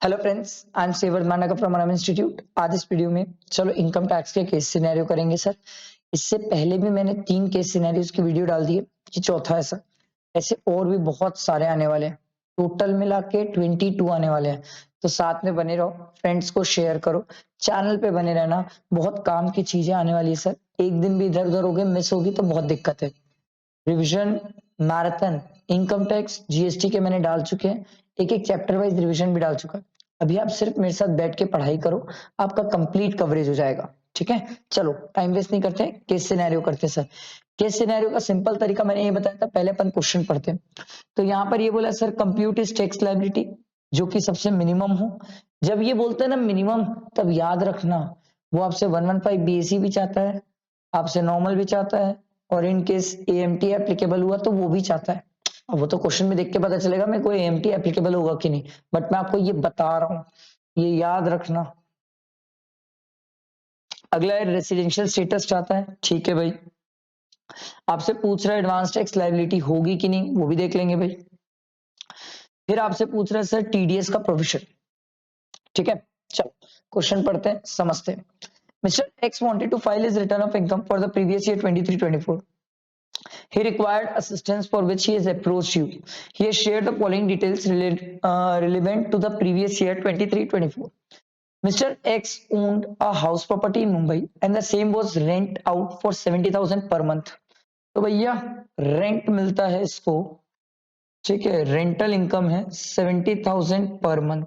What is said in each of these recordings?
Hello friends, I am सेवर मानका from आराम इंस्टीट्यूट। आज इस वीडियो में चलो इनकम टैक्स के केस सिनेरियो करेंगे सर। इससे पहले भी मैंने 3 केस सिनेरियोज की वीडियो डाल दी है, ये चौथा है सर। ऐसे और भी बहुत सारे आने वाले हैं, टोटल मिला के 22 आने वाले हैं। तो साथ में बने रहो, फ्रेंड्स को शेयर करो, चैनल पे बने रहना। बहुत काम की चीजें आने वाली है सर। एक दिन भी इधर उधर हो गए, मिस होगी तो बहुत दिक्कत है। Revision marathon income tax GST के मैंने डाल चुके हैं, एक एक चैप्टर वाइज रिवीजन भी डाल चुका है। अभी आप सिर्फ मेरे साथ बैठ के पढ़ाई करो, आपका कंप्लीट कवरेज हो जाएगा। ठीक है, चलो टाइम वेस्ट नहीं करते, केस सिनेरियो करते सर। केस सिनेरियो का सिंपल तरीका मैंने ये बताया था, पहले अपन क्वेश्चन पढ़ते हैं। तो यहाँ पर ये बोला sir compute is tax liability जो कि सबसे मिनिमम हो। जब ये बोलते हैं ना मिनिमम, तब याद रखना वो आपसे 115 बीएससी भी चाहता है, आपसे नॉर्मल भी चाहता है, और इन केस एएमटी एप्लीकेबल हुआ तो वो भी चाहता है। अब वो तो क्वेश्चन में देख के पता चलेगा मैं कोई एएमटी एप्लीकेबल होगा कि नहीं, बट मैं आपको ये बता रहा हूँ, ये याद रखना। अगला है रेसिडेंशियल स्टेटस चाहता है, ठीक है भाई। आपसे पूछ रहा है एडवांस टैक्स लायबिलिटी होगी कि नहीं, वो भी देख लेंगे भाई। फिर आपसे पूछ रहा है सर टीडीएस का प्रोविजन, ठीक है। चलो क्वेश्चन पढ़ते हैं, समझते हैं। Mister x wanted to file his return of income for the previous year 23-24. He required assistance for which he has approached you. He has shared the following details relevant to the previous year 23-24. Mr. X owned a house property in Mumbai and the same was rent out for 70,000 per month. तो भैया rent मिलता है इसको, ठीक है, rental income है 70,000 per month,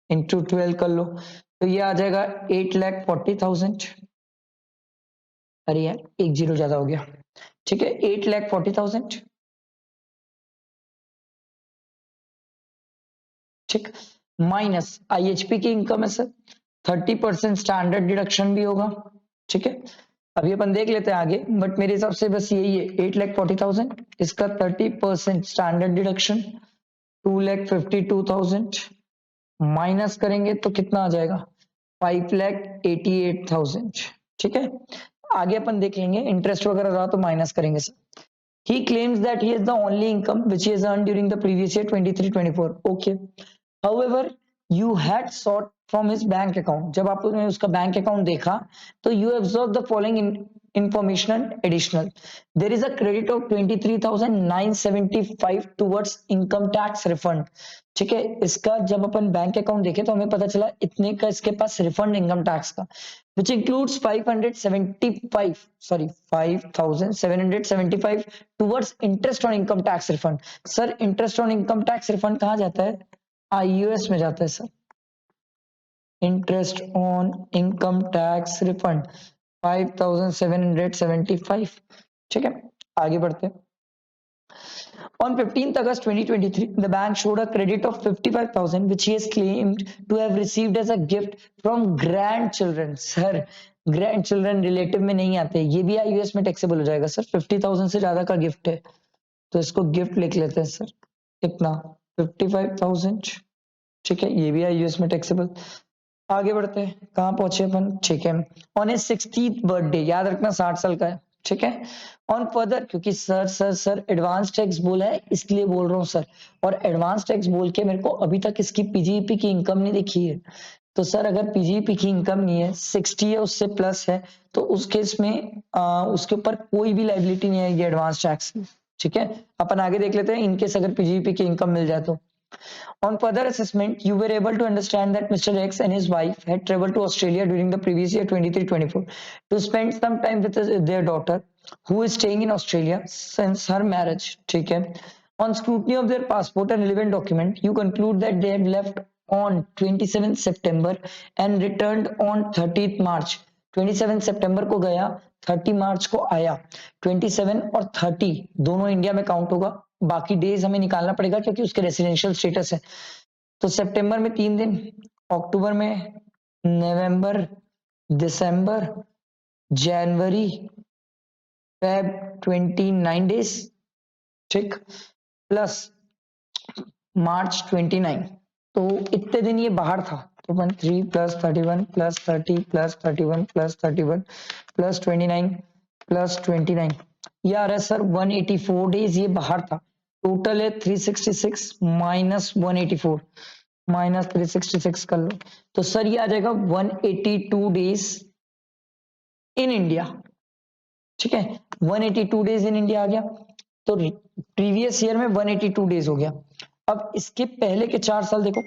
into 12 कर लो तो ये आ जाएगा 8,40,000। अरे यार एक जीरो ज्यादा हो गया, ठीक है, 8,40,000। ठीक, माइनस आईएचपी की इनकम है सर, 30% स्टैंडर्ड डिडक्शन भी होगा। ठीक है, अभी अपन देख लेते हैं आगे, बट मेरे हिसाब से बस यही है 8,40,000, इसका 30% स्टैंडर्ड डिडक्शन 2,52,000 माइनस करेंगे तो कितना आ जाएगा 5,88,000। ठीक है, आगे अपन देखेंगे इंटरेस्ट वगैरह रहा तो माइनस करेंगे sir. He claims that he is the only income which he has earned during the previous year 23-24. Okay. However, you had sought from his bank account. जब आपने उसका बैंक अकाउंट देखा तो you observed the following information additional. There is a credit of 23,975 towards income tax refund. ठीक है, इसका जब अपन bank account देखे तो हमें पता चला इतने का इसके पास रिफंड इनकम टैक्स का, which includes 5,775 towards interest on income tax refund. Sir interest on income tax refund कहाँ जाता है, आईयूएस में जाता है sir. Interest on income tax refund 5,775। ठीक है, आगे बढ़ते हैं। On 15th August 2023, the bank showed a credit of 55,000 which he has claimed to have received as a gift from grandchildren. Sir, grandchildren relative में नहीं आते, ये भी आईयूएस में टैक्सेबल हो जाएगा सर। 50,000 से ज्यादा का गिफ्ट है तो इसको गिफ्ट लिख लेते हैं सर। कितना 55,000। ठीक है, ये भी आईयूएस में टैक्सेबल। आगे बढ़ते हैं, कहाँ पहुंचे अपन, ठीक है। ऑन ए 60th बर्थडे, याद रखना 60 साल का है, ठीक है। ऑन फर्दर, क्योंकि सर एडवांस टैक्स बोला है इसलिए बोल रहा हूँ सर, और एडवांस टैक्स बोल के मेरे को अभी तक इसकी पीजीईपी की इनकम नहीं दिखी है। तो सर अगर पीजीईपी की इनकम नहीं है, 60 है उससे प्लस है, तो उस केस में उसके ऊपर कोई भी लाइबिलिटी नहीं आएगी एडवांस टैक्स की। ठीक है, अपन आगे देख लेते हैं इनकेस अगर पीजीईपी की इनकम मिल जाए तो। On further assessment, you were able to understand that Mr. X and his wife had traveled to Australia during the previous year 23-24 to spend some time with their daughter, who is staying in Australia since her marriage. ठीक है, on scrutiny of their passport and relevant document, you conclude that they have left on 27th September and returned on 30th March. 27 सितंबर को गया, 30 मार्च को आया। 27 और 30 दोनों India में count होगा, बाकी डेज हमें निकालना पड़ेगा क्योंकि उसके रेसिडेंशियल स्टेटस है। तो सितंबर में 3 दिन, अक्टूबर में, नवंबर, दिसंबर, जनवरी, फेब 29 डेज, ठीक, प्लस मार्च 29, तो इतने दिन ये बाहर था। तो 3 plus 31 plus 30 plus 31 plus 31 plus 29 plus 29, ये आ रहा है सर 184 डेज ये बाहर था। टोटल है 366 माइनस 184, माइनस 366 कर लो, तो सर ये आ जाएगा 182 डेज इन इंडिया। ठीक है, 182 डेज इन इंडिया आ गया, तो प्रीवियस ईयर में 182 डेज हो गया। अब इसके पहले के 4 साल देखो,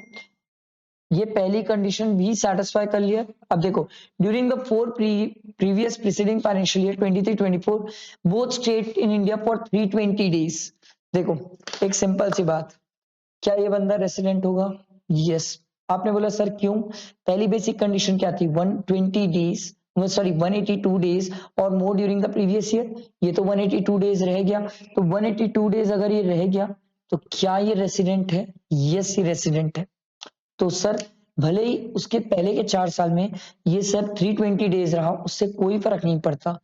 ये पहली कंडीशन भी सेटिस्फाई कर लिया। अब देखो, during the four previous preceding financial year 23-24 both state in India for 320 days. देखो एक सिंपल सी बात, क्या ये बंदा रेसिडेंट होगा? यस। आपने बोला सर क्यों? पहली बेसिक कंडीशन क्या थी? 120 डेज, सॉरी 182 डेज और मोर ड्यूरिंग द प्रीवियस ईयर। ये तो 182 डेज रह गया, तो 182 डेज अगर ये रह गया तो क्या ये रेसिडेंट है? यस, ये रेसिडेंट है। तो सर भले ही उसके पहले के 4 साल में ये सर 320 डेज रहा, उससे कोई फर्क नहीं पड़ता।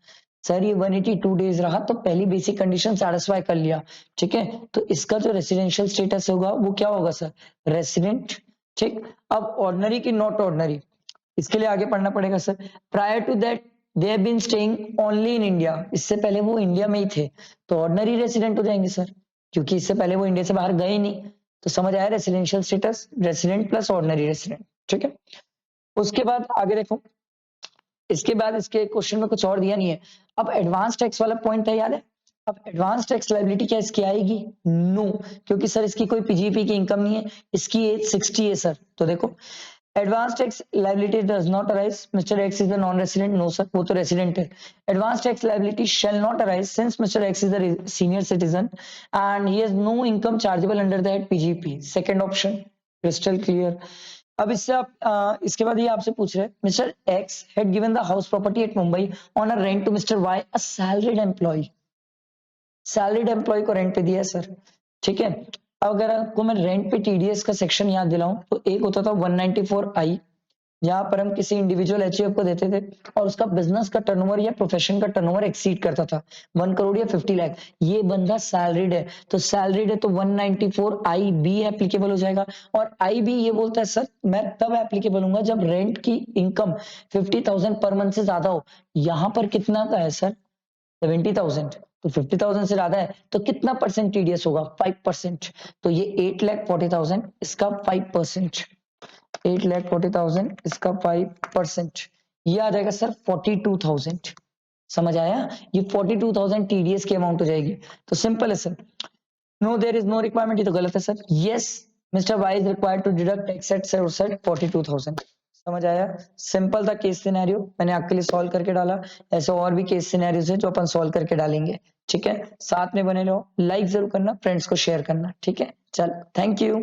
सर ये 182 डेज रहा तो पहली बेसिक कंडीशन सेटिस्फाई कर लिया। ठीक है, तो इसका जो रेसिडेंशियल स्टेटस होगा वो क्या होगा सर? रेसिडेंट। ठीक, अब ऑर्डिनरी की नॉट ऑर्डिनरी, इसके लिए आगे पढ़ना पड़ेगा sir. Prior to that they have been staying only in India, इससे पहले वो इंडिया में ही थे, तो ऑर्डिनरी रेसिडेंट हो जाएंगे सर, क्योंकि इससे पहले वो इंडिया से बाहर गए ही नहीं। तो समझ आया residential status, resident plus ordinary resident. ठीक है, उसके बाद आगे देखो, इसके बाद इसके क्वेश्चन में कुछ और दिया नहीं है। अब एडवांस टैक्स वाला पॉइंट है, याद है? अब एडवांस टैक्स लायबिलिटी क्या इसकी आएगी? नो, क्योंकि सर इसकी कोई पीजीपी की इनकम नहीं है, इसकी एज 60 है सर। तो देखो, advance tax liability does not arise, mister x is the non resident. No sir, वो तो रेसिडेंट है। Advance tax liability shall not arise since mister x is the senior citizen and he has no income chargeable under that PGP. Second option crystal clear. अब इससे आप इसके बाद ये आपसे पूछ रहे हैं, mister x had given the house property at Mumbai on a rent to mister y, a salaried employee. Salaried employee को रेंट पे दिया है सर। ठीक है, अब अगर आपको मैं रेंट पे टीडीएस का सेक्शन याद दिलाऊं तो एक होता था 194I, जहां पर हम किसी इंडिविजुअल एचयूएफ को देते थे और उसका बिजनेस का टर्नओवर या प्रोफेशन का टर्नओवर एक्सीड करता था 1 करोड़ या 50 लाख। ये बंदा सैलरीड है, तो सैलरीड है तो 194I बी एप्लीकेबल हो जाएगा। और आई बी ये बोलता है सर मैं तब एप्लीकेबल हूंगा जब रेंट की इनकम 50,000 पर मंथ से ज्यादा हो। यहां पर कितना का है सर? 70,000, तो 50,000 से ज्यादा है तो कितना परसेंट टीडीएस होगा? 5%। तो ये 8,40,000, इसका 5%, 8,40,000 इसका 5%, ये आ जाएगा सर 42,000। समझ आया? ये 42,000 टीडीएस की अमाउंट हो जाएगी। तो सिंपल है sir, no there is no requirement, ये तो गलत है sir. Yes, mister y is required to deduct tax at sir 42,000। समझ आया? सिंपल था केस सिनेरियो, मैंने आपके लिए सॉल्व करके डाला। ऐसे और भी केस सिनेरियोस है जो अपन सॉल्व करके डालेंगे। ठीक है, साथ में बने रहो, लाइक जरूर करना, फ्रेंड्स को शेयर करना। ठीक है, चल थैंक यू।